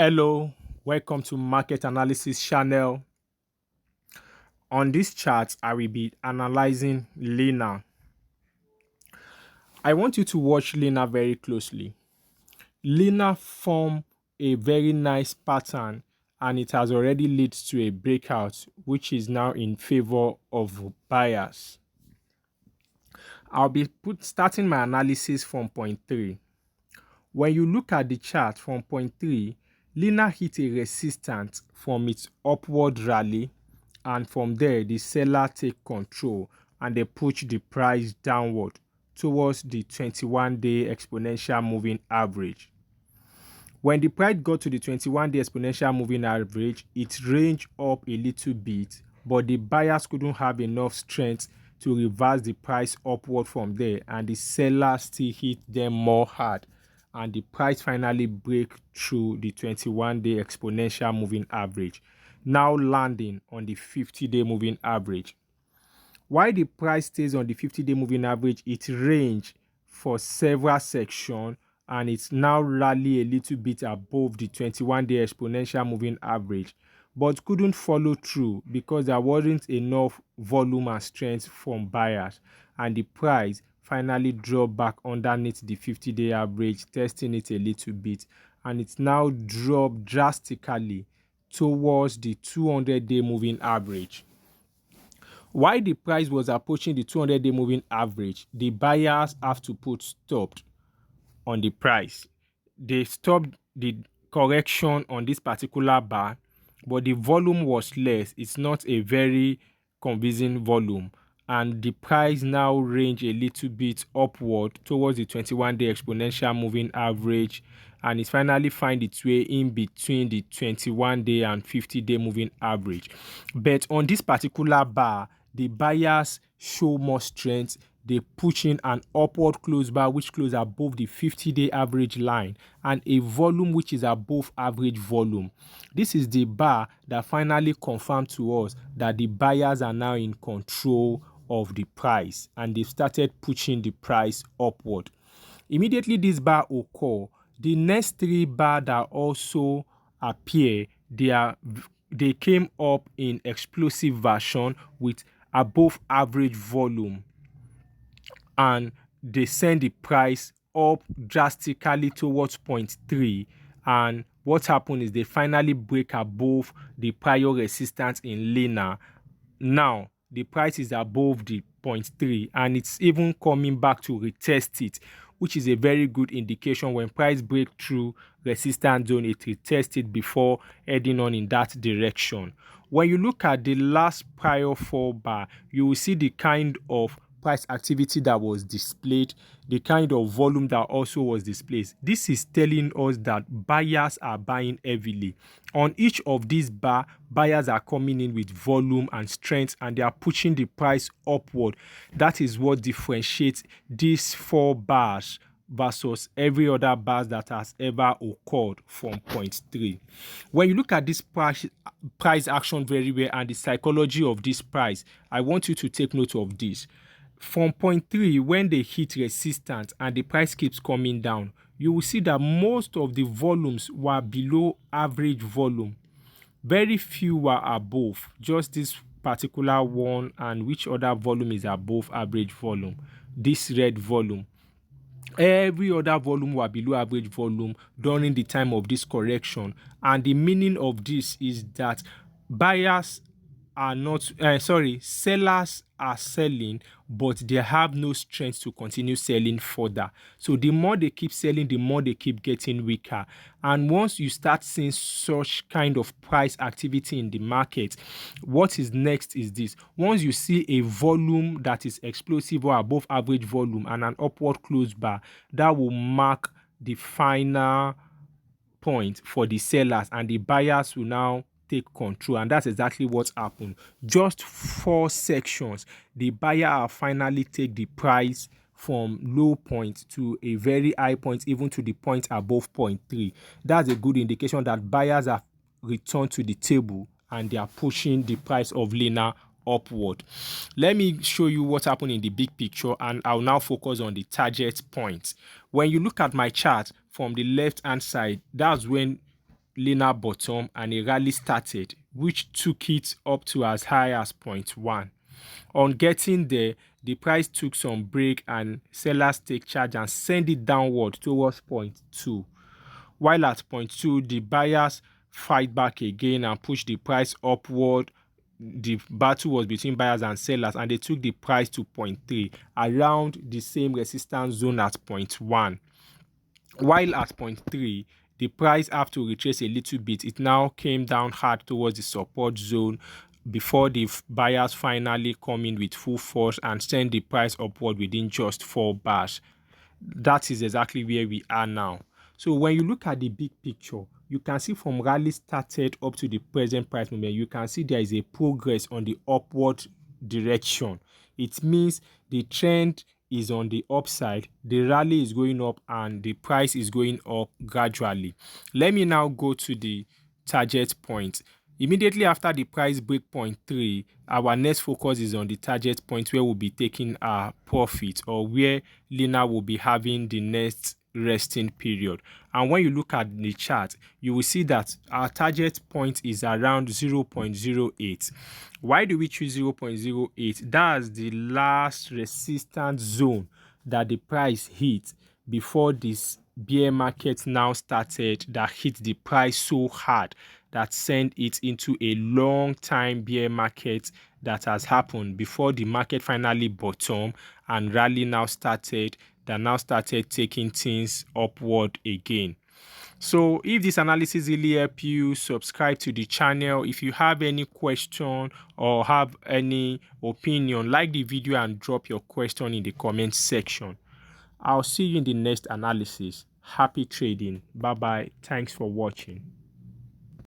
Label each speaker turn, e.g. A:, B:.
A: Hello, welcome to Market Analysis channel. On this chart, I will be analyzing LINA. I want you to watch LINA very closely. LINA formed a very nice pattern and it has already led to a breakout which is now in favor of buyers. I'll be starting my analysis from point 3. When you look at the chart from point 3, LINA hit a resistance from its upward rally, and from there the seller take control and they push the price downward towards the 21-day exponential moving average. When the price got to the 21-day exponential moving average, it ranged up a little bit, but the buyers couldn't have enough strength to reverse the price upward from there, and the seller still hit them more hard, and the price finally break through the 21-day exponential moving average, now landing on the 50-day moving average. While the price stays on the 50-day moving average, it ranged for several sections and it's now rally a little bit above the 21-day exponential moving average, but couldn't follow through because there wasn't enough volume and strength from buyers, and the price finally dropped back underneath the 50-day average, testing it a little bit, and it's now dropped drastically towards the 200-day moving average. While the price was approaching the 200-day moving average, the buyers have to put stop on the price. They stopped the correction on this particular bar, but the volume was less. It's not a very convincing volume, and the price now range a little bit upward towards the 21-day exponential moving average, and it finally find its way in between the 21-day and 50-day moving average. But on this particular bar, the buyers show more strength. They push in an upward close bar which close above the 50-day average line and a volume which is above average volume. This is the bar that finally confirmed to us that the buyers are now in control of the price and they've started pushing the price upward. Immediately this bar occur, the next three bars that also appear, they came up in explosive version with above average volume, and they send the price up drastically towards point 3, and what happened is they finally break above the prior resistance in LINA. Now the price is above the point 3 and it's even coming back to retest it, which is a very good indication. When price break through resistance zone, it retests it before heading on in that direction. When you look at the last prior 4 bar, you will see the kind of price activity that was displayed, the kind of volume that also was displayed. This is telling us that buyers are buying heavily. On each of these bar, buyers are coming in with volume and strength and they are pushing the price upward. That is what differentiates these 4 bars versus every other bars that has ever occurred from point 3. When you look at this price action very well and the psychology of this price, I want you to take note of this. From point 3, when they hit resistance and the price keeps coming down, you will see that most of the volumes were below average volume. Very few were above, just this particular one, and which other volume is above average volume? This red volume. Every other volume were below average volume during the time of this correction, and the meaning of this is that buyers are not sellers are selling, but they have no strength to continue selling further. So the more they keep selling, the more they keep getting weaker. And once you start seeing such kind of price activity in the market, what is next is this. Once you see a volume that is explosive or above average volume and an upward close bar, that will mark the final point for the sellers, and the buyers will now take control, and that's exactly what happened. Just 4 sections, the buyer finally take the price from low point to a very high point, even to the point above point 3. That's a good indication that buyers have returned to the table and they are pushing the price of LINA upward. Let me show you what happened in the big picture, and I'll now focus on the target point. When you look at my chart from the left hand side, that's when LINA bottom and a rally started, which took it up to as high as 0.1. On getting there, the price took some break and sellers take charge and send it downward towards 0.2. While at 0.2, the buyers fight back again and push the price upward. The battle was between buyers and sellers, and they took the price to 0.3, around the same resistance zone at 0.1. While at 0.3, the price have to retrace a little bit. It now came down hard towards the support zone before the buyers finally come in with full force and send the price upward within just 4 bars. That is exactly where we are now. So when you look at the big picture, you can see from rally started up to the present price movement, you can see there is a progress on the upward direction. It means the trend is on the upside, the rally is going up, and the price is going up gradually. Let me now go to the target point. Immediately after the price break 0.3, our next focus is on the target point where we'll be taking our profit, or where LINA will be having the next resting period. And when you look at the chart, you will see that our target point is around 0.08. Why do we choose 0.08? That's the last resistance zone that the price hit before this bear market now started, that hit the price so hard that sent it into a long time bear market that has happened before the market finally bottomed and rally now started, that now started taking things upward again. So if this analysis really helped you, subscribe to the channel. If you have any question or have any opinion, like the video and drop your question in the comment section. I'll see you in the next analysis. Happy trading. Bye bye. Thanks for watching.